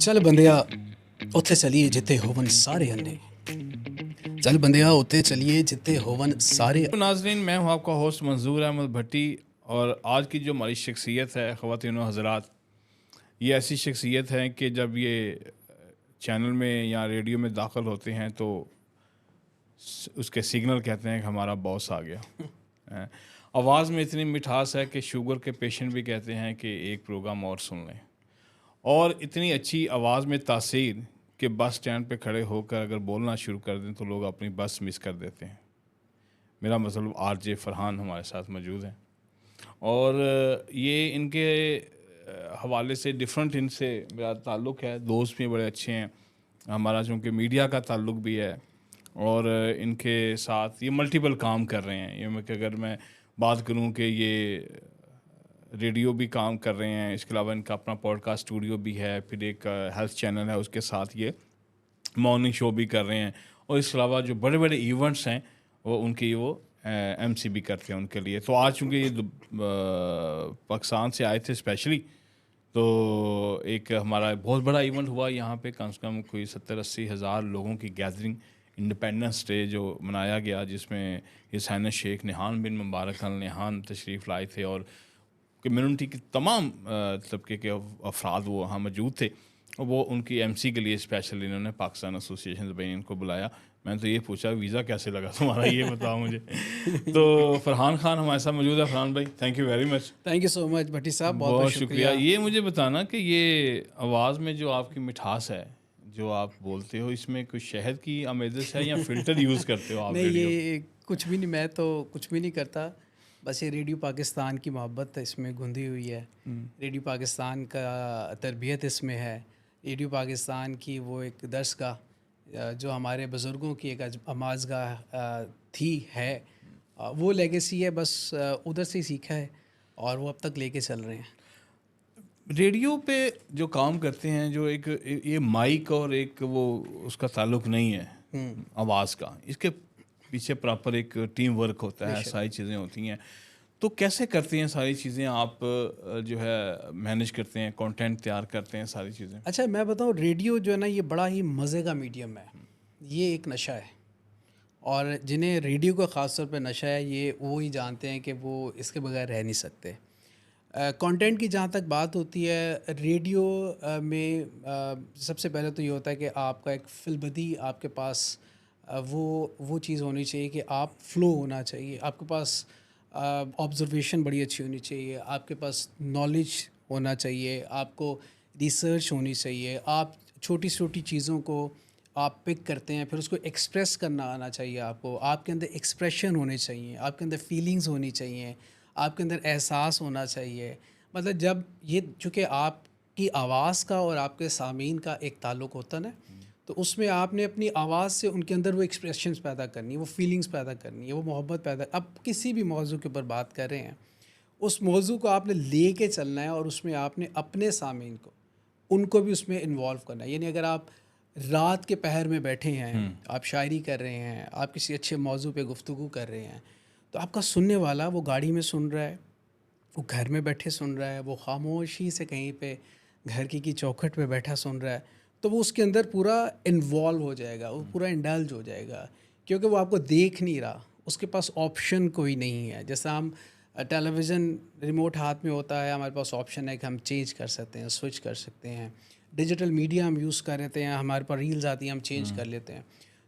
ਚੱਲ ਬੰਦਿਆ ਉੱਥੇ ਚਲੀਏ ਜਿੱਥੇ ਹੋਵਨ ਸਾਰੇ ਅੰਡੇ। ਚੱਲ ਬੰਦਿਆ ਉੱਥੇ चलिए जिथे होवन सारे। तो नाजरीन, मैं हूँ आपका होस्ट मंजूर अहमद भट्टी। और आज की जो हमारी शख्सियत है ख़वातीन व हज़रात, ये ऐसी शख्सियत है कि जब ये चैनल में या रेडियो में दाखिल होते हैं तो उसके सिग्नल कहते हैं कि हमारा बॉस आ गया हैं। आवाज़ में इतनी मिठास है कि शुगर के पेशेंट भी कहते हैं कि एक प्रोग्राम और सुन लें। और इतनी अच्छी आवाज़ में तासीर कि बस स्टैंड पे खड़े होकर अगर बोलना शुरू कर दें तो लोग अपनी बस मिस कर देते हैं। मेरा मतलब आरजे फरहान हमारे साथ मौजूद हैं और ये इनके हवाले से डिफरेंट इनसे मेरा ताल्लुक़ है, दोस्त भी बड़े अच्छे हैं हमारा, चूँकि मीडिया का ताल्लुक़ भी है। और इनके साथ ये मल्टीपल काम कर रहे हैं। ये मैं अगर मैं बात करूं कि ये रेडियो भी काम कर रहे हैं, इसके अलावा इनका अपना पॉडकास्ट स्टूडियो भी है, फिर एक हेल्थ चैनल है, उसके साथ ये मॉर्निंग शो भी कर रहे हैं। और इसके अलावा जो बड़े बड़े इवेंट्स हैं वो उनकी वो एमसी भी करते हैं उनके लिए। तो आज चूँकि ये पाकिस्तान से आए थे स्पेशली, तो एक हमारा बहुत बड़ा इवेंट हुआ यहाँ पे, कम से कम कोई 70-80 हज़ार लोगों की गैदरिंग इंडिपेंडेंस डे जो मनाया गया, जिसमें हिज हाइनेस शेख निहान बिन मुबारक अल निहान तशरीफ़ लाए थे और कम्युनिटी के तमाम तबके के अफराद वो वहाँ मौजूद थे। और वो उनकी एमसी के लिए स्पेशल इन्होंने पाकिस्तान एसोसिएशन ज़बाइन को बुलाया। मैंने तो ये पूछा वीज़ा कैसे लगा तुम्हारा, ये बताओ मुझे। तो फरहान खान हमारे साथ मौजूद है। फरहान भाई, thank you very much. Thank you so much Bhatti साहब, बहुत बहुत बहुत शुक्रिया। शुक्रिया। ये मुझे बताना कि ये आवाज़ में जो आपकी मिठास है जो आप बोलते हो, इसमें कुछ शहद की आमेज़श है या फ़िल्टर यूज़ करते हो आप नहीं, रेडियो? ये कुछ भी नहीं, मैं तो कुछ भी नहीं करता। बस ये रेडियो पाकिस्तान की मोहब्बत इसमें गूंधी हुई है। रेडियो पाकिस्तान का तरबियत इसमें है। रेडियो पाकिस्तान की वो एक दर्सगाह जो हमारे बुज़ुर्गों की एक आमाज़गाह थी है, वो लेगेसी है। बस उधर से ही सीखा है और वो अब तक लेके चल रहे हैं। रेडियो पे जो काम करते हैं, जो एक ये माइक और एक वो उसका ताल्लुक नहीं है आवाज़ का, इसके पीछे प्रॉपर एक टीम वर्क होता है, सारी चीज़ें होती हैं। तो कैसे करते हैं सारी चीज़ें आप, जो है मैनेज करते हैं, कंटेंट तैयार करते हैं, सारी चीज़ें? अच्छा, मैं बताऊँ, रेडियो जो है ना, ये बड़ा ही मज़े का मीडियम है। ये एक नशा है और जिन्हें रेडियो का ख़ास तौर पे नशा है, ये वो ही जानते हैं कि वो इसके बगैर रह नहीं सकते। कंटेंट की जहाँ तक बात होती है, रेडियो में सबसे पहले तो ये होता है कि आपका एक फिलबदी आपके पास वो चीज़ होनी चाहिए कि आप फ्लो होना चाहिए, आपके पास ऑब्ज़र्वेशन बड़ी अच्छी होनी चाहिए, आपके पास नॉलेज होना चाहिए, आपको रिसर्च होनी चाहिए, आप छोटी छोटी चीज़ों को आप पिक करते हैं, फिर उसको एक्सप्रेस करना आना चाहिए आपको, आपके अंदर एक्सप्रेशन होने चाहिए, आपके अंदर फीलिंग्स होनी चाहिए, आपके अंदर एहसास होना चाहिए। मतलब जब ये, चूँकि आपकी आवाज़ का और आपके सामीन का एक ताल्लुक़ होता ना, तो उसमें आपने अपनी आवाज़ से उनके अंदर वो एक्सप्रेशंस पैदा करनी है, वो फीलिंग्स पैदा करनी है, वो मोहब्बत पैदा। अब किसी भी मौजू के ऊपर बात कर रहे हैं, उस मौजू को आपने ले के चलना है और उसमें आपने अपने सामीन को, उनको भी उसमें इन्वॉल्व करना है। यानी अगर आप रात के पहर में बैठे हैं, आप शायरी कर रहे हैं, आप किसी अच्छे मौजू पे गुफ्तगू कर रहे हैं, तो आपका सुनने वाला वो गाड़ी में सुन रहा है, वो घर में बैठे सुन रहा है, वो खामोशी से कहीं पे घर की चौखट पे बैठा सुन रहा है, तो वो उसके अंदर पूरा इन्वॉल्व हो जाएगा, वो पूरा इंडल्ज हो जाएगा, क्योंकि वो आपको देख नहीं रहा, उसके पास ऑप्शन कोई नहीं है। जैसा हम टेलीविज़न रिमोट हाथ में होता है, हमारे पास ऑप्शन है कि हम चेंज कर सकते हैं, स्विच कर सकते हैं। डिजिटल मीडिया हम यूज़ कर लेते हैं, हमारे पास रील्स आती हैं, हम चेंज कर लेते हैं।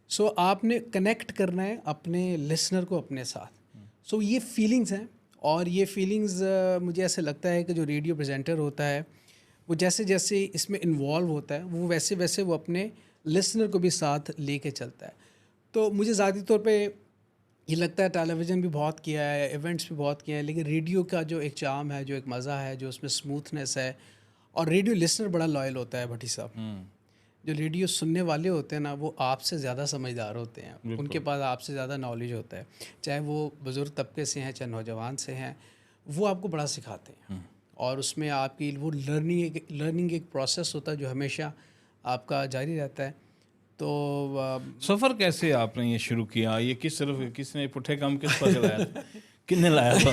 सो आपने कनेक्ट करना है अपने लिसनर को अपने साथ। सो ये फीलिंग्स हैं, और ये फीलिंग्स मुझे ऐसे लगता है कि जो रेडियो प्रेजेंटर होता है, वो जैसे जैसे इसमें इन्वॉल्व होता है, वो वैसे वैसे वो अपने लिसनर को भी साथ लेके चलता है। तो मुझे ज़ाती तौर पे ये लगता है, टेलीविज़न भी बहुत किया है, इवेंट्स भी बहुत किए हैं, लेकिन रेडियो का जो एक चार्म है, जो एक मज़ा है, जो उसमें स्मूथनेस है, और रेडियो लिसनर बड़ा लॉयल होता है भट्टी साहब। जो रेडियो सुनने वाले होते हैं ना, वो आपसे ज़्यादा समझदार होते हैं, उनके पास आपसे ज़्यादा नॉलेज होता है, चाहे वो बुज़ुर्ग तबके से हैं, चाहे नौजवान से हैं, वो आपको बड़ा सिखाते हैं। और उसमें आपकी वो लर्निंग एक प्रोसेस होता है जो हमेशा आपका जारी रहता है। तो सफ़र कैसे आपने ये शुरू किया? ये किसने पुट्ठे काम किस पर चलाया? किन्ने लाया था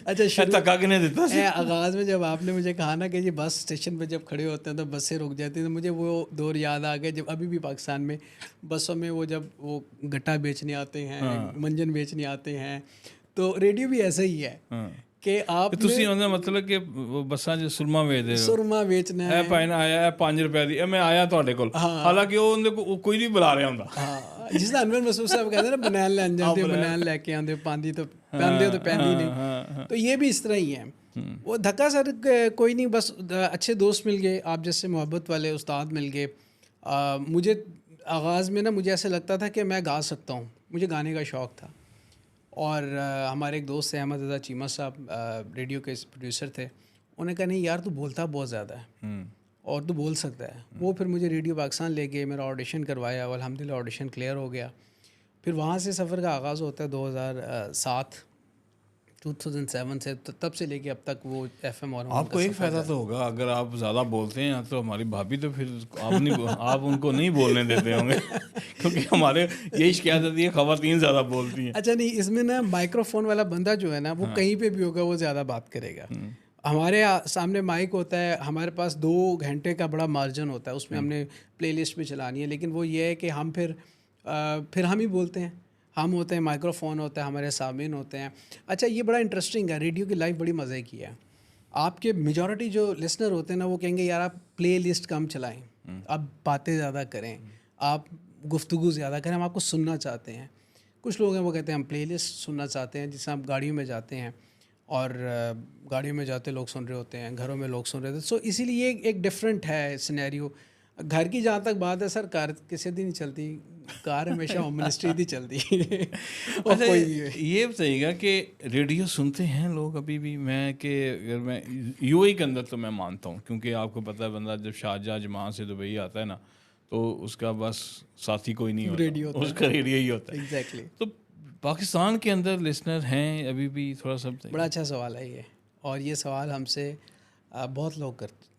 अच्छा धक्का किन्ने दिता सी? आगाज़ में जब आपने मुझे कहा ना कि जी बस स्टेशन पे जब खड़े होते हैं तो बसें रुक जाती हैं, तो मुझे वो दौर याद आ गए जब अभी भी पाकिस्तान में बसों में वो जब वो गट्टा बेचने आते हैं, मंजन बेचने आते हैं, तो रेडियो भी ऐसा ही है कि आप ਤੁਸੀਂ ਉਹਦਾ ਮਤਲਬ ਕਿ ਬੱਸਾਂ 'ਚ ਸੁਰਮਾ ਵੇਚਦੇ ਹੋ, सुरमा बेचना है। ਇਹ ਭਾਈ ਨਾ ਆਇਆ 5 ਰੁਪਏ ਦੀ, ਇਹ ਮੈਂ ਆਇਆ ਤੁਹਾਡੇ ਕੋਲ, ਹਾਲਾਂਕਿ ਉਹ ਉਹਦੇ ਕੋਲ ਕੋਈ ਨਹੀਂ ਬੁਲਾ ਰਿਹਾ ਹੁੰਦਾ। हाँ, जिस अनवर मसूद साहब कहते हैं ना बनैन लैन जाते हो, बनैन लेके आते हो, पांदी तो पहनते हो तो पहनती नहीं, तो ये भी इस तरह ही है। वो धक्का सर कोई नहीं, बस अच्छे दोस्त मिल गए, आप जैसे मोहब्बत वाले उस्ताद मिल गए। मुझे आगाज़ में ना मुझे ऐसा लगता था कि मैं गा सकता हूँ, मुझे गाने का शौक़ था। और हमारे एक दोस्त है अहमद रज़ा चीमा साहब, रेडियो के प्रोड्यूसर थे, उन्होंने कहा नहीं यार तू बोलता बहुत ज़्यादा है और तू बोल सकता है। वो फिर मुझे रेडियो पाकिस्तान ले गए, मेरा ऑडिशन करवाया और अल्हम्दुलिल्लाह ऑडिशन क्लियर हो गया। फिर वहाँ से सफ़र का आगाज़ होता है 2007 से, तो तब से लेके अब तक वो FM और आपको एक फ़ायदा तो होगा, अगर आप ज़्यादा बोलते हैं तो हमारी भाभी तो फिर आप नहीं आप उनको नहीं बोलने देते होंगे क्योंकि हमारे यही शिकायत होती है ख़वातीन ज़्यादा बोलती हैं। अच्छा नहीं, इसमें ना माइक्रोफोन वाला बंदा जो है ना वो कहीं पे भी होगा वो ज़्यादा बात करेगा। हमारे सामने माइक होता है, हमारे पास 2 घंटे का बड़ा मार्जिन होता है, उसमें हमने प्लेलिस्ट भी चलानी है, लेकिन वो ये है कि हम फिर हम ही बोलते हैं, हम होते हैं, माइक्रोफोन होता है, हमारे सामीन होते हैं। अच्छा ये बड़ा इंटरेस्टिंग है, रेडियो की लाइफ बड़ी मज़े की है। आपके मेजॉरिटी जो लिसनर होते हैं ना वो कहेंगे यार आप प्ले लिस्ट कम चलाएँ, आप बातें ज़्यादा करें, आप गुफ्तगू ज़्यादा करें, हम आपको सुनना चाहते हैं। कुछ लोग हैं वो कहते हैं हम प्ले लिस्ट सुनना चाहते हैं, जिससे आप गाड़ियों में जाते हैं और गाड़ियों में जाते लोग सुन रहे होते हैं, घरों में लोग सुन रहे होते हैं। सो इसीलिए एक डिफरेंट है सिनेरियो। घर की जहाँ तक बात है सर, कार किसी दिन नहीं चलती, कार हमेशा होम मिनिस्ट्री दी चलती है। अच्छा ये बताइएगा कि रेडियो सुनते हैं लोग अभी भी? मैं कि अगर मैं यूएई के अंदर तो मैं मानता हूँ, क्योंकि आपको पता है बंदा जब शारजाह जमान से दुबई आता है ना तो उसका बस साथी कोई नहीं होता, रेडियो उसका रेडियो ही होता है। एग्जैक्टली। तो पाकिस्तान के अंदर लिसनर हैं अभी भी? थोड़ा सा बड़ा अच्छा सवाल है ये, और ये सवाल हमसे बहुत लोग करते।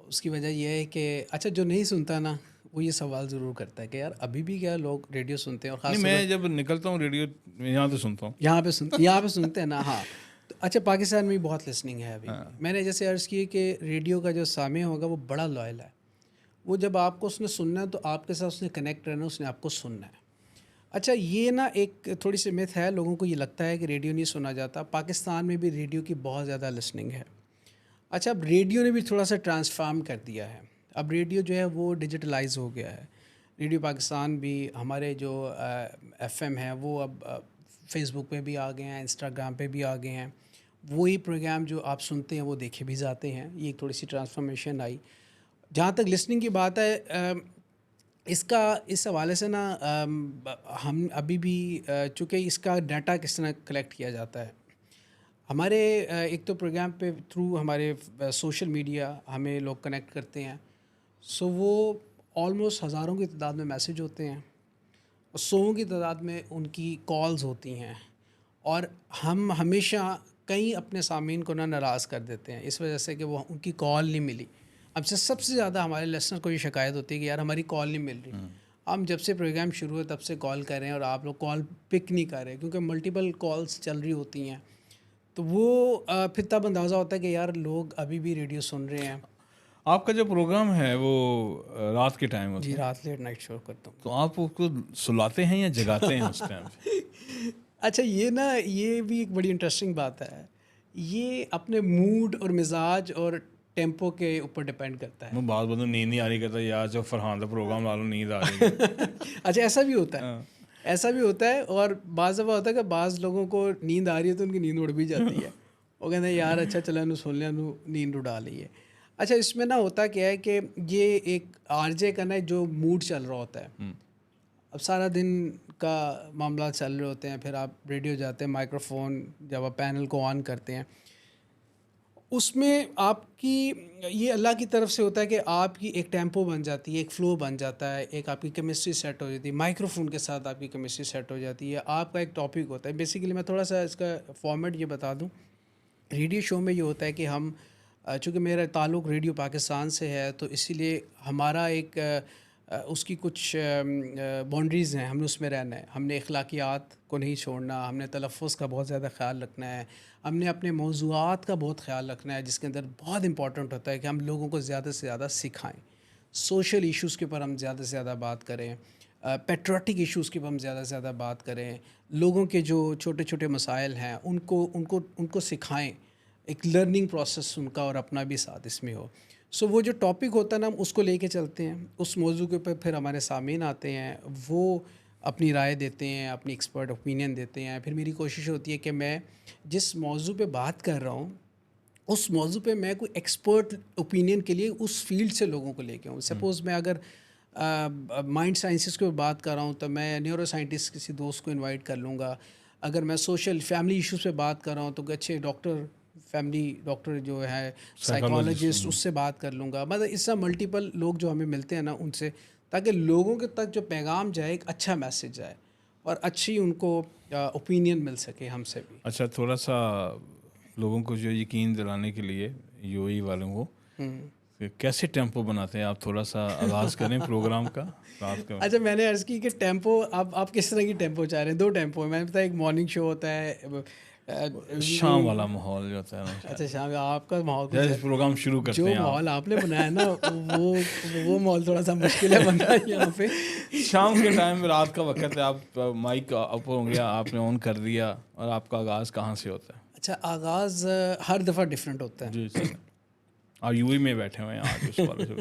उसकी वजह यह है कि अच्छा जो नहीं सुनता ना वो ये सवाल ज़रूर करता है कि यार अभी भी क्या लोग रेडियो सुनते हैं। और ख़ास मैं जब निकलता हूँ रेडियो यहाँ तो सुनता हूँ, यहाँ पे सुनते हैं ना। हाँ तो अच्छा पाकिस्तान में भी बहुत लिसनिंग है अभी। मैंने जैसे अर्ज़ की कि रेडियो का जो सामे होगा वो बड़ा लॉयल है, वो जब आपको उसने सुनना है तो आपके साथ उसने कनेक्ट रहना, उसने आपको सुनना है। अच्छा ये ना एक थोड़ी सी मिथ है, लोगों को ये लगता है कि रेडियो नहीं सुना जाता। पाकिस्तान में भी रेडियो की बहुत ज़्यादा लिसनिंग है। अच्छा अब रेडियो ने भी थोड़ा सा ट्रांसफार्म कर दिया है, अब रेडियो जो है वो डिजिटलाइज हो गया है। रेडियो पाकिस्तान भी, हमारे जो FM हैं वो अब फेसबुक पे भी आ गए हैं, इंस्टाग्राम पे भी आ गए हैं। वही प्रोग्राम जो आप सुनते हैं वो देखे भी जाते हैं। ये एक थोड़ी सी ट्रांसफॉर्मेशन आई। जहाँ तक लिसनिंग की बात है, इस हवाले से ना हम अभी भी चूँकि इसका डाटा किस तरह कलेक्ट किया जाता है, हमारे एक तो प्रोग्राम पे थ्रू हमारे सोशल मीडिया हमें लोग कनेक्ट करते हैं। सो वो ऑलमोस्ट हज़ारों की तादाद में मैसेज होते हैं और सौों की तादाद में उनकी कॉल्स होती हैं, और हम हमेशा कहीं अपने सामीन को ना नाराज़ कर देते हैं इस वजह से कि वो उनकी कॉल नहीं मिली। अब से सबसे ज़्यादा हमारे लिसनर को ये शिकायत होती है कि यार हमारी कॉल नहीं मिल रही। हम जब से प्रोग्राम शुरू हुआ तब से कॉल कर रहे हैं और आप लोग कॉल पिक नहीं कर रहे, क्योंकि मल्टीपल कॉल्स चल रही होती हैं। तो वो फिर तब अंदाज़ा होता है कि यार लोग अभी भी रेडियो सुन रहे हैं। आपका जो प्रोग्राम है वो रात के टाइम होता जी, है? रात लेट नाइट शो करता हूँ। तो आप उसको सुलाते हैं या जगाते हैं उस टाइम पे? अच्छा ये भी एक बड़ी इंटरेस्टिंग बात है। ये अपने मूड और मिजाज और टेम्पो के ऊपर डिपेंड करता है। मैं बात बंदों नींद नहीं आ रही कहता यार जो फरहान का प्रोग्राम ला लो, नींद आ रही है। अच्छा ऐसा भी होता है, ऐसा भी होता है। और बाज़ दफ़ा होता है कि बाज़ लोगों को नींद आ रही है तो उनकी नींद उड़ भी जाती है। वो कहते हैं यार अच्छा चला नू सुन लिया, नू नींद उड़ा ली है। अच्छा इसमें ना होता क्या है कि ये एक आरजे का ना जो मूड चल रहा होता है, अब सारा दिन का मामला चल रहे होते हैं, फिर आप रेडियो जाते हैं, माइक्रोफोन जब आप पैनल को ऑन करते हैं, उसमें आपकी ये अल्लाह की तरफ से होता है कि आपकी एक टेम्पो बन जाती है, एक फ़्लो बन जाता है, एक आपकी केमिस्ट्री सेट हो जाती है, माइक्रोफोन के साथ आपकी केमिस्ट्री सेट हो जाती है, आपका एक टॉपिक होता है। बेसिकली मैं थोड़ा सा इसका फॉर्मेट ये बता दूं, रेडियो शो में ये होता है कि हम चूँकि मेरा ताल्लुक़ रेडियो पाकिस्तान से है तो इसीलिए हमारा एक उसकी कुछ बाउंड्रीज़ हैं, हमने उसमें रहना है, हमने अखलाकियात को नहीं छोड़ना, हमने तलफ़्फ़ुज़ का बहुत ज़्यादा ख़्याल रखना है, हमने अपने मौज़ूआत का बहुत ख़्याल रखना है, जिसके अंदर बहुत इंपॉर्टेंट होता है कि हम लोगों को ज़्यादा से ज़्यादा सिखाएँ। सोशल इश्यूज़ के ऊपर हम ज़्यादा से ज़्यादा बात करें, पैट्रियोटिक इश्यूज़ के ऊपर हम ज़्यादा से ज़्यादा बात करें, लोगों के जो छोटे छोटे मसाइल हैं उनको उनको उनको सिखाएँ, एक लर्निंग प्रोसेस उनका और अपना भी साथ इसमें हो। सो वो जो टॉपिक होता है ना, हम उसको लेके चलते हैं, उस मौजू के ऊपर फिर हमारे सामीन आते हैं, वो अपनी राय देते हैं, अपनी एक्सपर्ट ओपिनियन देते हैं। फिर मेरी कोशिश होती है कि मैं जिस मौजू पे बात कर रहा हूँ, उस मौजू पे मैं कोई एक्सपर्ट ओपिनियन के लिए उस फील्ड से लोगों को लेके आऊँ। सपोज़ मैं अगर माइंड साइंसेस की बात कर रहा हूँ, तो मैं न्यूरो साइंटिस्ट किसी दोस्त को इनवाइट कर लूँगा। अगर मैं सोशल फैमिली इश्यूज़ पे बात कर रहा हूँ, तो कोई अच्छे डॉक्टर, फैमिली डॉक्टर जो है, साइकोलॉजिस्ट, उससे बात कर लूँगा। मतलब इससे मल्टीपल लोग जो हमें मिलते हैं ना उनसे, ताकि लोगों के तक जो पैगाम जाए, एक अच्छा मैसेज जाए और अच्छी उनको ओपिनियन मिल सके हमसे भी। अच्छा, थोड़ा सा लोगों को जो यकीन दिलाने के लिए यूएई वालों को कि कैसे टेम्पो बनाते हैं आप, थोड़ा सा आगाज़ करें प्रोग्राम का रात का। अच्छा, मैंने अर्ज़ की कि टेम्पो, आप किस तरह की टेम्पो चाह रहे हैं? 2 टेम्पो है। मैंने बताया, एक मॉर्निंग शो होता है, शाम वाला माहौल जो होता है ना, अच्छा, शाम आपका माहौल कुछ जैसे है। प्रोग्राम शुरू करते जो हैं आप। माहौल आपने बनाया ना, वो माहौल थोड़ा सा मुश्किल है बनना यहाँ पे। शाम के टाइम रात का वक्त है, आप माइक अप हो गया, आपने ऑन कर दिया, और आपका आगाज़ कहाँ से होता है? अच्छा, आगाज़ हर दफ़ा डिफरेंट होता है। जी सर, आप यूएई में बैठे हुए हैं आज उस वाले से।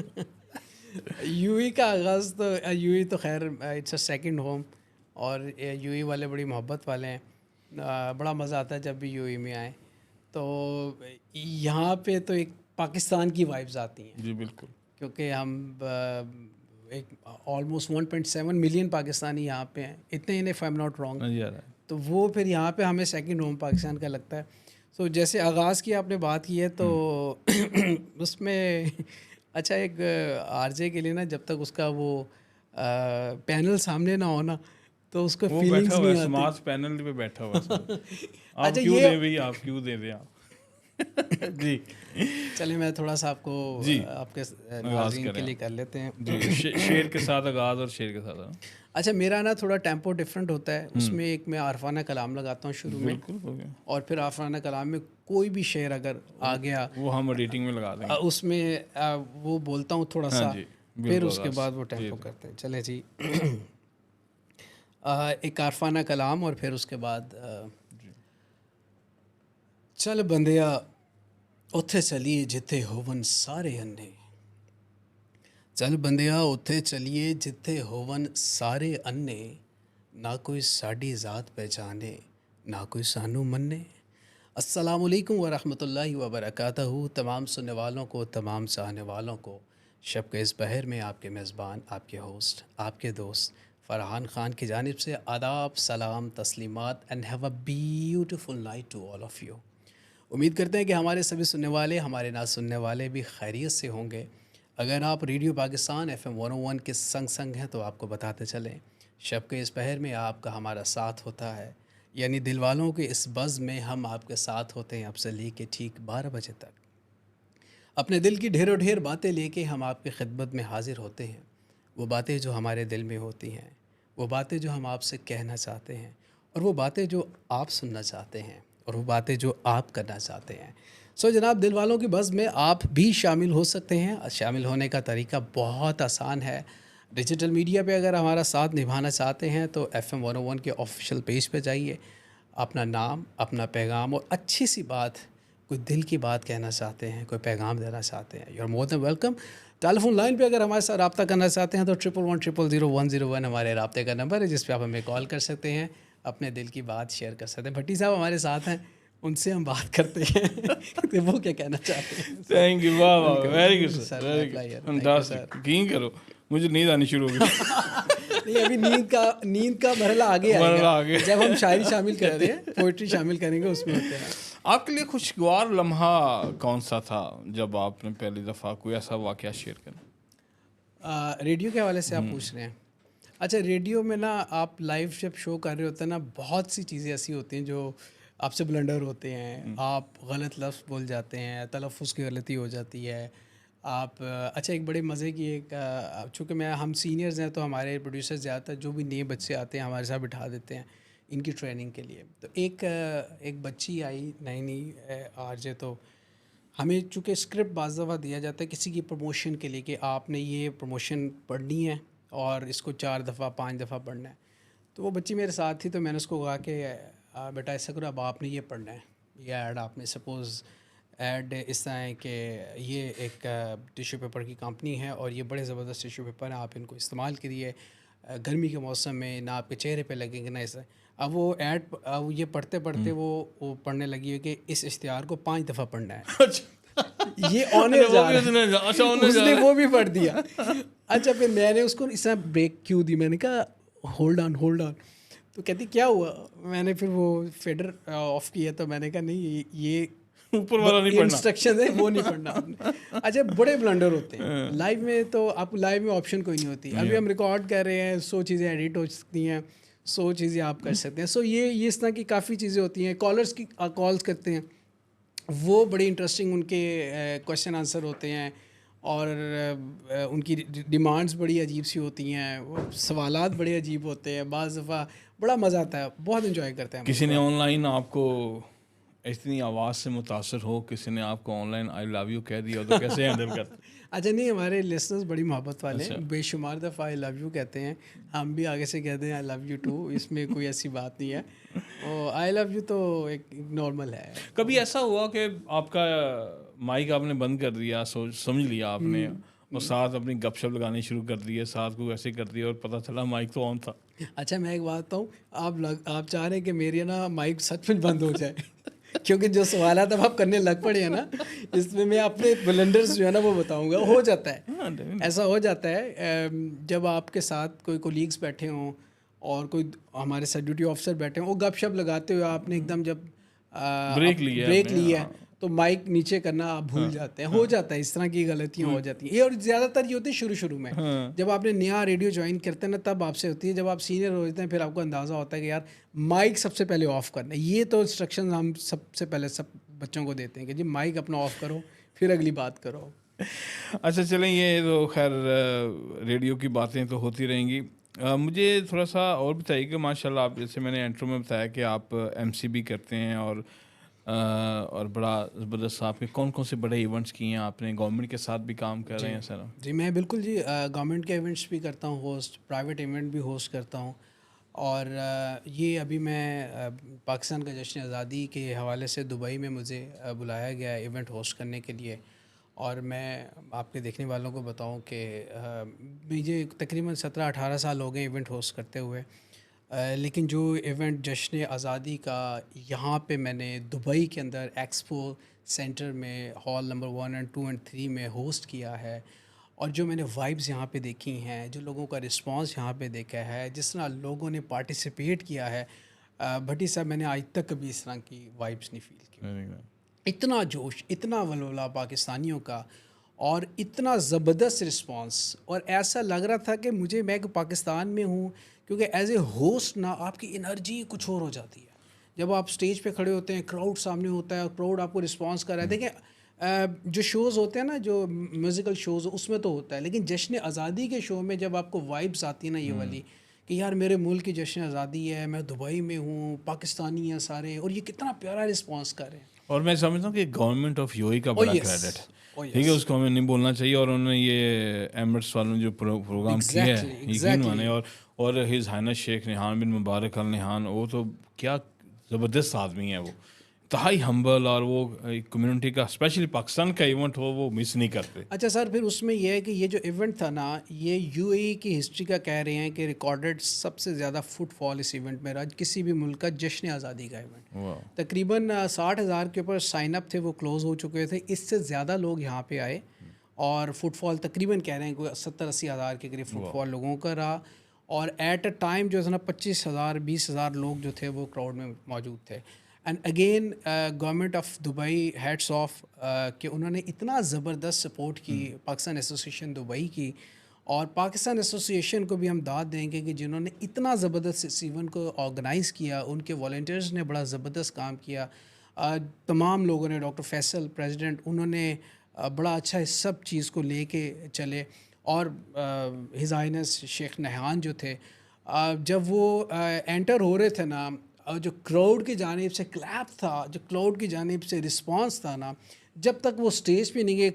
यूएई का आगाज़ तो, यूएई तो खैर इट्स अ सेकंड होम, और यूएई वाले बड़ी मोहब्बत वाले हैं। बड़ा मज़ा आता है जब भी यूएई में आए। तो यहाँ पे तो एक पाकिस्तान की वाइब्स आती हैं, जी बिल्कुल। क्योंकि हम एक ऑलमोस्ट 1.7 मिलियन पाकिस्तानी यहाँ पे हैं, इतने इन, if I am not wrong. हाँ जी, आ रहा है। तो वो फिर यहाँ पे हमें सेकंड होम पाकिस्तान का लगता है। तो जैसे आगाज़ की आपने बात की है, तो उसमें अच्छा, एक आरजे के लिए ना, जब तक उसका वो पैनल सामने ना हो ना, तो उसको वो बैठा फीलिंग्स हुआ नहीं है, आती। समाज पैनल पे बैठा हुआ है सर। आप अच्छा, क्यों ये दें भाई, आप क्यों दे दें आप। जी चलिए, मैं थोड़ा सा आपको जी, आपके आगाज़ नाज़रीन के करें लिए आप। कर लेते हैं। जी, शेर के साथ आगाज़ और शेर के साथ हाँ। अच्छा, मेरा ना थोड़ा टेम्पो डिफरेंट होता है। उसमें एक मैं आरफाना कलाम लगाता हूँ शुरू में, बिल्कुल हो गया, और फिर आरफाना कलाम में कोई भी शेर अगर आ गया, वो हम एडिटिंग में लगा देंगे। उसमें वो बोलता हूँ थोड़ा हाँ सा, जी, फिर बिल्कुल उसके आगाज़। बाद वो जी टेम्पो जी। करते हैं। चले जी। एक आरफाना कलाम, और फिर उसके बाद चल बंदिया उत्थे चलिए जिथे होवन सारे अन्ने, चल बंदिया उत्थे चलिए जिथे होवन सारे अन्ने, ना कोई साड़ी ज़ात पहचाने, ना कोई सानू मन्ने। अस्सलामुअलैकुम वरहमतुल्लाहि वबरकातहू। तमाम सुनने वालों को, तमाम चाहने वालों को, शब के इस बहर में आपके मेज़बान, आपके होस्ट, आपके दोस्त फ़रहान ख़ान की जानिब से आदाब, सलाम, तस्लीमात, and have a beautiful night to all of you. उम्मीद करते हैं कि हमारे सभी सुनने वाले, हमारे ना सुनने वाले भी खैरियत से होंगे। अगर आप रेडियो पाकिस्तान FM 101 के संग संग हैं, तो आपको बताते चलें, शब के इस पहर में आपका हमारा साथ होता है, यानी दिल वालों के इस बज़ में हम आपके साथ होते हैं, अब से लेके ठीक 12 बजे तक। अपने दिल की ढेरों ढेर बातें लेके हम आपकी खिदमत में हाजिर होते हैं। वो बातें जो हमारे दिल में होती हैं, वो बातें जो हम आपसे कहना चाहते हैं, और वो बातें जो आप सुनना चाहते हैं, और वो बातें जो आप करना चाहते हैं। सो जनाब, दिल वालों की बज़ में आप भी शामिल हो सकते हैं। शामिल होने का तरीका बहुत आसान है। डिजिटल मीडिया पे अगर हमारा साथ निभाना चाहते हैं, तो FM 101 के ऑफिशियल पेज पे जाइए, अपना नाम, अपना पैगाम और अच्छी सी बात, कोई दिल की बात कहना चाहते हैं, कोई पैगाम देना चाहते हैं, you are more than welcome. Telephone line पे अगर हमारे साथ रब्ता करना चाहते हैं, तो 11100101 हमारे रब्ते का नंबर है, जिस पे आप हमें कॉल कर सकते हैं, अपने दिल की बात शेयर कर सकते हैं। भट्टी साहब हमारे साथ हैं, उनसे हम बात करते हैं कि वो क्या कहना चाहते हैं। थैंक यू, वाह वाह, Welcome. Very good Sir, sir, my very pleasure. Good, Thank you, fantastic. यकीन करो मुझे नींद आनी शुरू हो गई। नहीं, अभी नींद का मरहला आगे मरहला आएगा, आगे। जब हम शायरी शामिल करते हैं, पोइट्री शामिल करेंगे, उसमें होते हैं। आपके लिए खुशगवार लम्हा कौन सा था जब आपने पहली दफ़ा कोई ऐसा वाक़या शेयर करा? रेडियो के हवाले से आप पूछ रहे हैं। अच्छा, रेडियो में ना आप लाइव जब शो कर रहे होते हैं ना, बहुत सी चीज़ें ऐसी होती हैं जो आपसे ब्लंडर होते हैं, आप गलत लफ्ज़ बोल जाते हैं, तलफ़्फ़ुज़ की गलती हो जाती है, आप अच्छा एक बड़े मज़े की एक चूँकि मैं हम सीनियर्स हैं तो हमारे प्रोड्यूसर ज़्यादातर जो भी नए बच्चे आते हैं हमारे साथ बिठा देते हैं इनकी ट्रेनिंग के लिए। तो एक बच्ची आई नई नई आरजे, तो हमें चूँकि स्क्रिप्ट बाज़ दफ़ा दिया जाता है किसी की प्रमोशन के लिए कि आपने ये प्रमोशन पढ़नी है और इसको 4 दफ़ा 5 दफ़ा पढ़ना है। तो वो बच्ची मेरे साथ थी, तो मैंने उसको कहा कि बेटा ऐसा करो, अब आपने ये पढ़ना है, ये ऐड आपने सपोज़ ऐड इस तरह है कि ये एक टिश्यू पेपर की कंपनी है और ये बड़े ज़बरदस्त टिश्यू पेपर हैं, आप इनको इस्तेमाल करिए गर्मी के मौसम में, ना आपके चेहरे पे लगेंगे ना ऐसा। अब वो ऐड अब ये पढ़ते पढ़ते वो पढ़ने लगी है कि इस इश्तिहार को 5 दफ़ा पढ़ना है। अच्छा ये ऑनर वो जा भी रहा है, अच्छा होने जा उसने रहा वो भी पढ़ दिया। अच्छा फिर मैंने उसको इस तरह ब्रेक क्यों दी, मैंने कहा होल्ड ऑन होल्ड ऑन। तो कहती क्या हुआ, मैंने फिर वो फेडर ऑफ किया, तो मैंने कहा नहीं ये ऊपर वाला नहीं पढ़ना। इंस्ट्रक्शन है वो नहीं पढ़ना आपने। अच्छा बड़े ब्लंडर होते हैं लाइव में, तो आप लाइव में ऑप्शन कोई नहीं होती। अभी हम रिकॉर्ड कर रहे हैं, 100 चीज़ें एडिट हो सकती हैं, 100 चीज़ें आप कर सकते हैं। सो ये इस तरह की काफ़ी चीज़ें होती हैं। कॉलर्स की कॉल्स करते हैं, वो बड़ी इंटरेस्टिंग उनके क्वेश्चन आंसर होते हैं और उनकी डिमांड्स बड़ी अजीब सी होती हैं, वो सवालात बड़े अजीब होते हैं, बाज़ दफ़ा बड़ा मज़ा आता है, बहुत इन्जॉय करते हैं हम किसी ने उसको। ऑनलाइन आपको इतनी आवाज़ से मुतासर हो, किसी ने आपको ऑनलाइन आई लव यू कह दिया तो कैसे हैंडल करते? अच्छा नहीं, हमारे लिसनर्स बड़ी मोहब्बत वाले अच्छा। हैं, बेशुमार दफ़ा आई लव यू कहते हैं, हम भी आगे से कहते हैं आई लव यू टू, इसमें कोई ऐसी बात नहीं है। और आई लव यू तो एक नॉर्मल है। कभी ऐसा हुआ कि आपका माइक आपने बंद कर दिया, सोच समझ लिया आपने, और साथ अपनी गपशप लगानी शुरू कर दी है, साथ को ऐसे कर दिया और पता चला माइक तो ऑन था? अच्छा मैं एक बात बताऊँ, आप चाह रहे हैं कि मेरी ना माइक सच में बंद हो जाए क्योंकि जो सवाल अब आप करने लग पड़े हैं ना, इसमें मैं अपने ब्लंडर्स जो है ना वो बताऊंगा। हो जाता है, हाँ, ऐसा हो जाता है। जब आपके साथ कोई कोलीग्स बैठे हों और कोई हमारे साथ ड्यूटी ऑफिसर बैठे हों, वो गपशप लगाते हुए आपने एकदम जब ब्रेक लिया ब्रेक आपने, लिया है हाँ। तो माइक नीचे करना आप भूल जाते हैं। हो जाता है, इस तरह की गलतियाँ हो जाती हैं ये, और ज़्यादातर ये होती है शुरू में। हाँ। जब आपने नया रेडियो ज्वाइन करते हैं ना तब आपसे होती है, जब आप सीनियर हो जाते हैं फिर आपको अंदाज़ा होता है कि यार माइक सबसे पहले ऑफ़ करना है। ये तो इंस्ट्रक्शन हम सबसे पहले सब बच्चों को देते हैं कि जी माइक अपना ऑफ़ करो फिर अगली बात करो। अच्छा चलें, ये तो खैर रेडियो की बातें तो होती रहेंगी। मुझे थोड़ा सा और बताइए कि माशाल्लाह आप, जैसे मैंने इंट्रो में बताया कि आप एमसी भी करते हैं और बड़ा ज़बरदस्त, आपके कौन कौन से बड़े इवेंट्स किए हैं आपने, गवर्नमेंट के साथ भी काम कर रहे हैं सर? जी मैं बिल्कुल जी गवर्नमेंट के इवेंट्स भी करता हूँ होस्ट, प्राइवेट इवेंट भी होस्ट करता हूँ। और ये अभी मैं पाकिस्तान का जश्न आज़ादी के हवाले से दुबई में मुझे बुलाया गया है इवेंट होस्ट करने के लिए। और मैं आपके देखने वालों को बताऊं कि मुझे तकरीबन 17-18 साल हो गए इवेंट होस्ट करते हुए। लेकिन जो इवेंट जश्न आज़ादी का यहाँ पे मैंने दुबई के अंदर एक्सपो सेंटर में हॉल नंबर 1 और 2 और 3 में होस्ट किया है, और जो मैंने वाइब्स यहाँ पे देखी हैं, जो लोगों का रिस्पांस यहाँ पे देखा है, जिस तरह लोगों ने पार्टिसिपेट किया है, भट्टी साहब मैंने आज तक कभी इस तरह की वाइब्स नहीं फील की। इतना जोश, इतना वलवला पाकिस्तानियों का, और इतना ज़बरदस्त रिस्पांस, और ऐसा लग रहा था कि मैं एक पाकिस्तान में हूँ, क्योंकि एज ए होस्ट ना आपकी एनर्जी कुछ और हो जाती है। जब आप स्टेज पे खड़े होते हैं, क्राउड सामने होता है और क्राउड आपको रिस्पांस कर रहा है। देखें जो शोज़ होते हैं ना, जो म्यूज़िकल शोज़, उसमें तो होता है, लेकिन जश्न आज़ादी के शो में जब आपको वाइब्स आती है ना ये वाली कि यार मेरे मुल्क की जश्न आज़ादी है, मैं दुबई में हूँ, पाकिस्तानी हैं सारे, और ये कितना प्यारा रिस्पांस कर रहे हैं। और मैं समझता हूँ कि गवर्नमेंट ऑफ यूएई का ओ बड़ा यस, क्रेडिट है, ओ ठीक है, यस, उसको हमें नहीं बोलना चाहिए। और उन्होंने ये एमिरेट्स वालों ने जो प्रोग्राम किया एग्जैक्टली है, यकीन एग्जैक्टली। माने, और हिज हाइनेस शेख रिहान बिन मुबारक अल निहान, वो तो क्या ज़बरदस्त आदमी है, वो इंतहाई हम्बल, और वो कम्युनिटी का, स्पेशली पाकिस्तान का इवेंट हो, वो मिस नहीं करते। अच्छा सर, फिर उसमें यह है कि ये जो इवेंट था ना, ये यूएई की हिस्ट्री का कह रहे हैं कि रिकॉर्डेड सबसे ज़्यादा फुटफॉल इस इवेंट में रहा, किसी भी मुल्क का जश्न आज़ादी का इवेंट। वाह। तकरीबन 60,000 के ऊपर साइन अप थे, वो क्लोज़ हो चुके थे, इससे ज़्यादा लोग यहाँ पे आए, और फुटफॉल तकरीबन कह रहे हैं कोई 70-80 हज़ार के करीब फुटफॉल लोगों का रहा। और एट अ टाइम जो है ना 25,000 20,000 लोग जो थे वो क्राउड में मौजूद थे। And again government of Dubai hats off कि उन्होंने इतना ज़बरदस्त सपोर्ट की पाकिस्तान एसोसिएशन दुबई की, और पाकिस्तान एसोसिएशन को भी हम दाद देंगे कि जिन्होंने इतना ज़बरदस्त इस इवेंट को ऑर्गेनाइज़ किया, उनके वॉलंटियर्स ने बड़ा ज़बरदस्त काम किया। तमाम लोगों ने, डॉक्टर फैसल प्रेसिडेंट, उन्होंने बड़ा अच्छा इस सब चीज़ को लेके चले। और हिज़ हाइनेस शेख नहयान जो थे, जब वो एंटर हो रहे थे ना, जो क्राउड की जानिब से क्लैप था, जो क्राउड की जानिब से रिस्पांस था ना, जब तक वो स्टेज पे नहीं गए,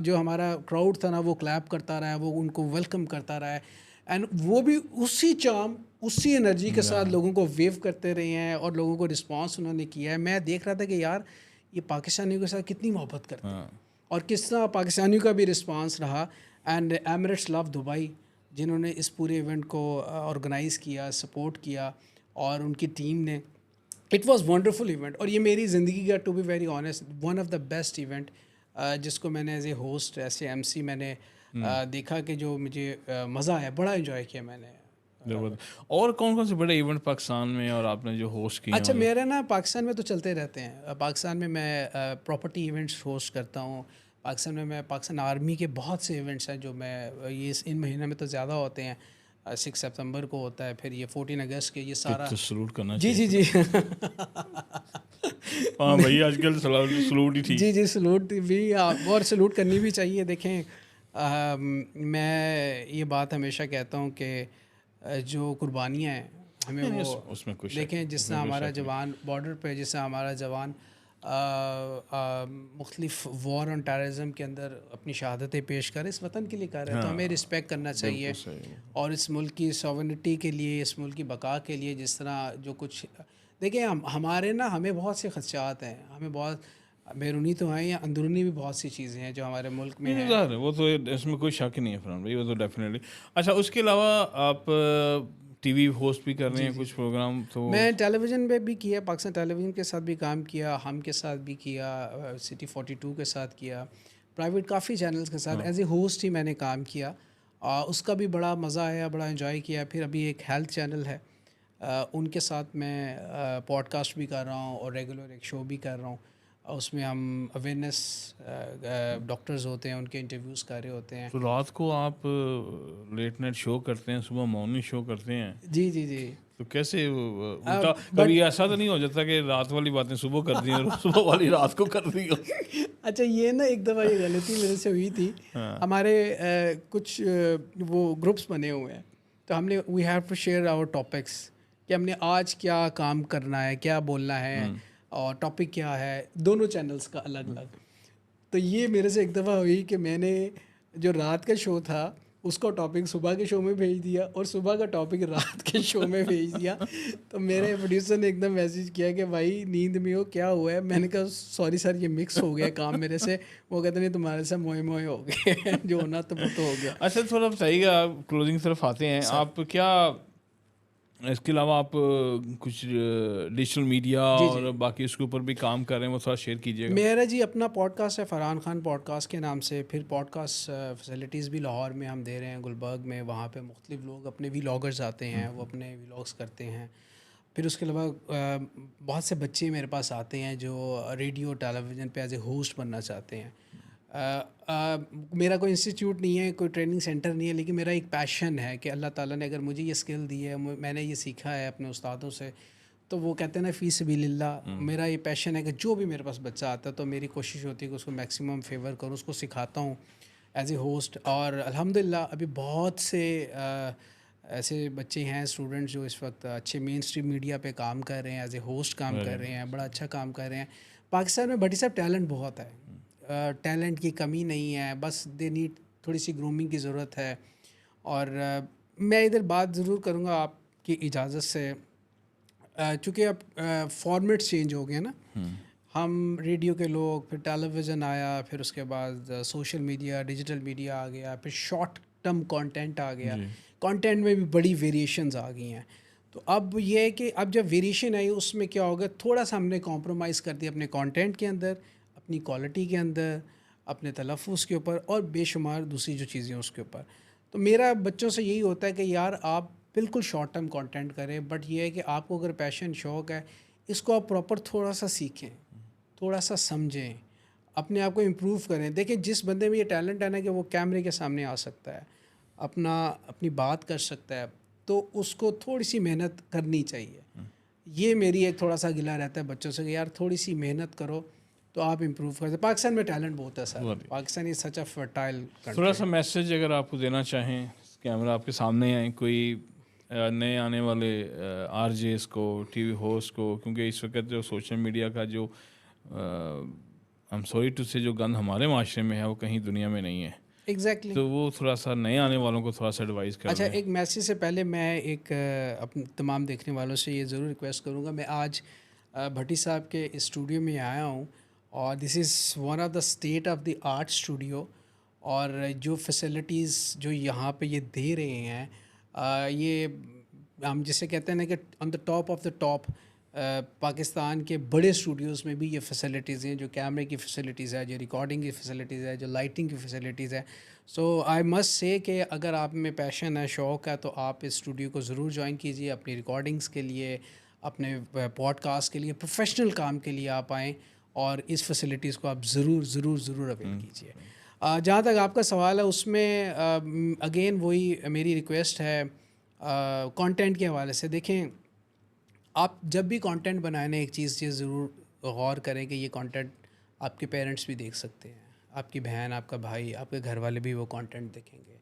जो हमारा क्राउड था ना वो क्लैप करता रहा है, वो उनको वेलकम करता रहा है। एंड वो भी उसी चार्म, उसी एनर्जी के साथ लोगों को वेव करते रहे हैं और लोगों को रिस्पांस उन्होंने किया है। मैं देख रहा था कि यार ये पाकिस्तानियों के साथ कितनी मोहब्बत करते हैं और किस तरह पाकिस्तानियों का भी रिस्पांस रहा। एंड एमिरेट्स लव दुबई, जिन्होंने इस पूरे इवेंट को ऑर्गेनाइज़ किया, सपोर्ट किया, और उनकी टीम ने, इट वाज वंडरफुल इवेंट। और ये मेरी ज़िंदगी का, to be very honest, one of the best event जिसको मैंने एज ए होस्ट, ऐसे एमसी मैंने देखा कि जो मुझे मज़ा आया, बड़ा इन्जॉय किया मैंने। और कौन कौन से बड़े इवेंट पाकिस्तान में और आपने जो होस्ट किए अच्छा, हैं? मेरे ना पाकिस्तान में तो चलते रहते हैं। पाकिस्तान में मैं प्रॉपर्टी इवेंट्स होस्ट करता हूँ। पाकिस्तान में मैं, पाकिस्तान आर्मी के बहुत से इवेंट्स हैं जो मैं इन महीने में तो ज़्यादा होते हैं। 6 सितंबर को होता है, फिर ये 14 अगस्त के, ये सारा। तो सलूट करना जी चाहिए। जी जी हाँ भाई, आजकल सलूट ही ठीक। जी जी, सलूट भी और सलूट करनी भी चाहिए। देखें, मैं ये बात हमेशा कहता हूँ कि जो कुर्बानियाँ हैं हमें नहीं, वो उसमें कुछ देखें, जिस तरह हमारा जवान बॉर्डर पे, जिस तरह हमारा जवान मुख्तलिफ वॉर ऑन टेररिज्म के अंदर अपनी शहादतें पेश कर इस वतन के लिए कर रहे हैं, तो हमें रिस्पेक्ट करना चाहिए। और इस मुल्क की सॉवरेनिटी के लिए, इस मुल्क की बका के लिए, जिस तरह जो कुछ, देखिए हमारे ना, हमें बहुत से खदशात हैं, हमें बहुत बैरूनी तो हैं या अंदरूनी भी बहुत सी चीज़ें हैं जो हमारे मुल्क में हैं। है वो तो, इसमें कोई शक ही नहीं है फरहान भाई, वो तो डेफिनेटली। अच्छा, उसके अलावा आप टीवी होस्ट भी कर रहे हैं कुछ प्रोग्राम? तो मैं टेलीविज़न पे भी किया, पाकिस्तान टेलीविज़न के साथ भी काम किया, हम के साथ भी किया, सिटी 42 के साथ किया, प्राइवेट काफ़ी चैनल्स के साथ एज ए होस्ट ही मैंने काम किया। उसका भी बड़ा मज़ा आया, बड़ा इन्जॉय किया। फिर अभी एक हेल्थ चैनल है, उनके साथ मैं पॉडकास्ट भी कर रहा हूँ और रेगुलर एक शो भी कर रहा हूँ। उसमें हम अवेयरनेस, डॉक्टर्स होते हैं, उनके इंटरव्यूज़ कर रहे होते हैं। तो रात को आप लेट नाइट शो करते हैं, सुबह मॉर्निंग शो करते हैं, जी जी जी। तो कैसे उल्टा बट कभी ऐसा तो नहीं हो जाता कि रात वाली बातें सुबह कर दी और सुबह वाली रात को कर दी हो? अच्छा, ये ना एक दफ़ा ये गलती मेरे से हुई थी। हमारे कुछ वो ग्रुप्स बने हुए हैं, तो हमने we have to share our topics, कि हमने आज क्या काम करना है, क्या बोलना है, और टॉपिक क्या है, दोनों चैनल्स का अलग अलग। तो ये मेरे से एक दफ़ा हुई कि मैंने जो रात का शो था उसका टॉपिक सुबह के शो में भेज दिया और सुबह का टॉपिक रात के शो में भेज दिया। तो मेरे प्रोड्यूसर ने एकदम मैसेज किया कि भाई नींद में हो, क्या हुआ है? मैंने कहा सॉरी सर, ये मिक्स हो गया काम मेरे से। वो कहते नहीं, तुम्हारे से मोए मोए हो गए जो होना तो वो तो हो गया। अच्छा, थोड़ा बताइएगा, आप क्लोजिंग तरफ आते हैं। आप क्या, इसके अलावा आप कुछ डिजिटल मीडिया और बाकी उसके ऊपर भी काम कर रहे हैं, वो थोड़ा शेयर कीजिएगा। मेरा जी अपना पॉडकास्ट है, फ़रहान खान पॉडकास्ट के नाम से। फिर पॉडकास्ट फैसिलिटीज़ भी लाहौर में हम दे रहे हैं, गुलबर्ग में। वहाँ पे मुख्तलिफ लोग, अपने व्लॉगर्स आते हैं, वो अपने व्लॉग्स करते हैं। फिर उसके अलावा बहुत से बच्चे मेरे पास आते हैं जो रेडियो टेलीविज़न पे एज ए होस्ट बनना चाहते हैं। मेरा कोई इंस्टीट्यूट नहीं है, कोई ट्रेनिंग सेंटर नहीं है, लेकिन मेरा एक पैशन है कि अल्लाह ताला ने अगर मुझे ये स्किल दी है, मैंने ये सीखा है अपने उस्तादों से, तो वो कहते हैं ना फ़ी सबीलिल्लाह, मेरा ये पैशन है कि जो भी मेरे पास बच्चा आता है तो मेरी कोशिश होती है कि उसको मैक्सिमम फेवर करूँ, उसको सिखाता हूँ एज ए होस्ट। और अल्हम्दुलिल्लाह अभी बहुत से ऐसे बच्चे हैं, स्टूडेंट्स, जो इस वक्त अच्छे मेन स्ट्रीम मीडिया पे काम कर रहे हैं, एज ए होस्ट काम कर रहे हैं, बड़ा अच्छा काम कर रहे हैं। पाकिस्तान में भट्टी साहब टैलेंट बहुत है, टैलेंट की कमी नहीं है, बस दे नीड थोड़ी सी ग्रूमिंग की ज़रूरत है। और मैं इधर बात ज़रूर करूँगा आपकी इजाज़त से, चूँकि अब फॉर्मेट चेंज हो गए ना, हम रेडियो के लोग, फिर टेलीविज़न आया, फिर उसके बाद सोशल मीडिया, डिजिटल मीडिया आ गया, फिर शॉर्ट टर्म कंटेंट आ गया, कंटेंट में भी बड़ी वेरिएशंस आ गई हैं। तो अब ये है कि अब जब वेरिएशन आई, उसमें क्या होगा, थोड़ा सा हमने कॉम्प्रोमाइज़ कर दिया अपने कंटेंट के अंदर, अपनी क्वालिटी के अंदर, अपने तलफ़्फ़ुज़ के ऊपर, और बेशुमार दूसरी जो चीज़ें हैं उसके ऊपर। तो मेरा बच्चों से यही होता है कि यार आप बिल्कुल शॉर्ट टर्म कंटेंट करें, बट ये है कि आपको अगर पैशन, शौक़ है, इसको आप प्रॉपर थोड़ा सा सीखें, थोड़ा सा समझें, अपने आप को इम्प्रूव करें। देखें, जिस बंदे में ये टैलेंट है ना कि वो कैमरे के सामने आ सकता है, अपनी बात कर सकता है, तो उसको थोड़ी सी मेहनत करनी चाहिए। ये मेरी एक थोड़ा सा गिला रहता है बच्चों से कि यार थोड़ी सी मेहनत करो, तो आप इम्प्रूव करते। पाकिस्तान में टैलेंट बहुत है sir, Pakistan is such a fertile थोड़ा कंट्री। सा मैसेज अगर आपको देना चाहें, कैमरा आपके सामने है, कोई नए आने वाले आरजेस को, टीवी होस्ट को, क्योंकि इस वक्त जो सोशल मीडिया का जो आई एम सॉरी टू से जो गंद हमारे माशरे में है वो कहीं दुनिया में नहीं है। एग्जैक्टली तो वो थोड़ा सा नए आने वालों को थोड़ा सा एडवाइस कर अच्छा, दें। एक मैसेज से पहले मैं एक अपने तमाम देखने वालों से ये ज़रूर रिक्वेस्ट करूँगा। मैं आज भट्टी साहब के स्टूडियो में आया हूँ और this is one of the state of the art studio, और जो फैसिलिटीज़ जो यहाँ पे ये दे रहे हैं, ये हम जिसे कहते हैं ना कि on the top of the top. Pakistan के बड़े स्टूडियोज़ में भी ये फैसिलिटीज़ हैं, जो कैमरे की फ़ैसिलिटीज़ है, जो रिकॉर्डिंग की फ़ैसिलिटीज़ है, जो लाइटिंग की फ़ैसिलिटीज़ है। सो आई मस्ट से कि अगर आप में पैशन है, शौक़ है, तो आप इस स्टूडियो को ज़रूर ज्वाइन कीजिए अपनी रिकॉर्डिंग्स के लिए, अपने पॉडकास्ट के लिए, प्रोफेशनल काम के लिए आप आएँ और इस फैसिलिटीज़ को आप ज़रूर ज़रूर ज़रूर अवेल कीजिए। जहाँ तक आपका सवाल है उसमें अगेन वही मेरी रिक्वेस्ट है कंटेंट के हवाले से। देखें, आप जब भी कंटेंट बनाए ना, एक चीज़ ये ज़रूर गौर करें कि ये कंटेंट आपके पेरेंट्स भी देख सकते हैं, आपकी बहन, आपका भाई, आपके घर वाले भी वो कंटेंट देखेंगे।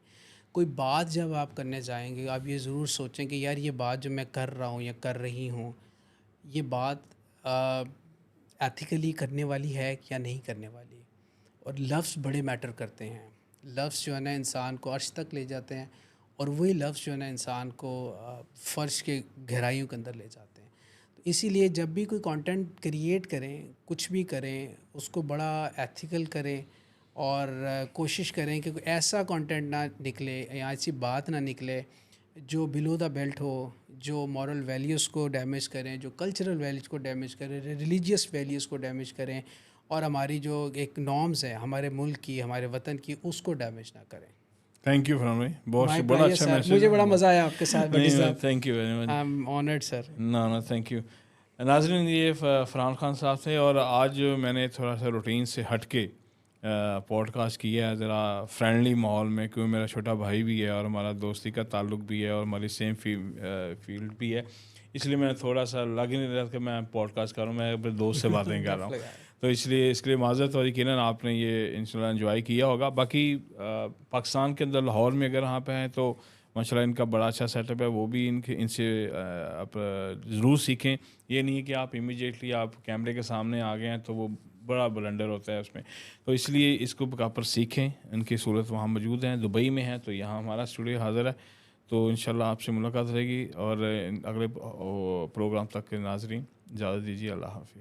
कोई बात जब आप करने जाएंगे, आप ये ज़रूर सोचें कि यार ये बात जो मैं कर रहा हूँ या कर रही हूँ, ये बात एथिकली करने वाली है या नहीं करने वाली। और लफ्ज़ बड़े मैटर करते हैं। लफ्ज़ जो है ना इंसान को अर्श तक ले जाते हैं, और वही लफ्ज़ जो है ना इंसान को फ़र्श के गहराइयों के अंदर ले जाते हैं। तो इसीलिए जब भी कोई कंटेंट क्रिएट करें, कुछ भी करें, उसको बड़ा एथिकल करें और कोशिश करें कि कोई ऐसा कंटेंट ना निकले या ऐसी बात ना निकले जो बिलो द बेल्ट हो, जो मॉरल वैल्यूज़ को डैमेज करें, जो कल्चरल वैल्यूज़ को डैमेज करें, रिलीजियस वैल्यूज़ को डैमेज करें, और हमारी जो एक नॉर्म्स है हमारे मुल्क की, हमारे वतन की, उसको डैमेज ना करें। थैंक यू फरहान भाई, माय बड़ा प्लेजर अच्छा सर, मैसेज। मुझे बड़ा मज़ा आया आपके साथ भट्टी नहीं, साहब। Thank you very much. I am honoured sir. ना थैंक यू। नाज़रीन, ये फरहान खान साहब थे, और आज मैंने थोड़ा सा रूटीन से हट के पॉडकास्ट किया है ज़रा फ्रेंडली माहौल में, क्योंकि मेरा छोटा भाई भी है और हमारा दोस्ती का ताल्लुक भी है और हमारी सेम फील्ड भी है, इसलिए मैं थोड़ा सा लग ही नहीं रहा कि मैं पॉडकास्ट कर रहा हूँ, मैं अपने दोस्त से बातें कर रहा हूँ। तो इसलिए इसके लिए माज़रत, और यकीनन आपने ये इंशाल्लाह एंजॉय किया होगा। बाकी पाकिस्तान के अंदर लाहौर में अगर यहाँ पे हैं तो माशाल्लाह इनका बड़ा अच्छा सेटअप है, वो भी इनसे आप ज़रूर सीखें। ये नहीं है कि आप इमीडिएटली आप कैमरे के सामने आ गए हैं तो वो बड़ा ब्लंडर होता है उसमें, तो इसलिए इसको प्रॉपर सीखें। इनकी सूरत वहाँ मौजूद हैं, दुबई में है, तो यहाँ हमारा स्टूडियो हाज़िर है। तो इंशाल्लाह आपसे मुलाकात रहेगी, और अगले प्रोग्राम तक के नाज़रीन इजाज़त दीजिए। अल्लाह हाफ़िज़।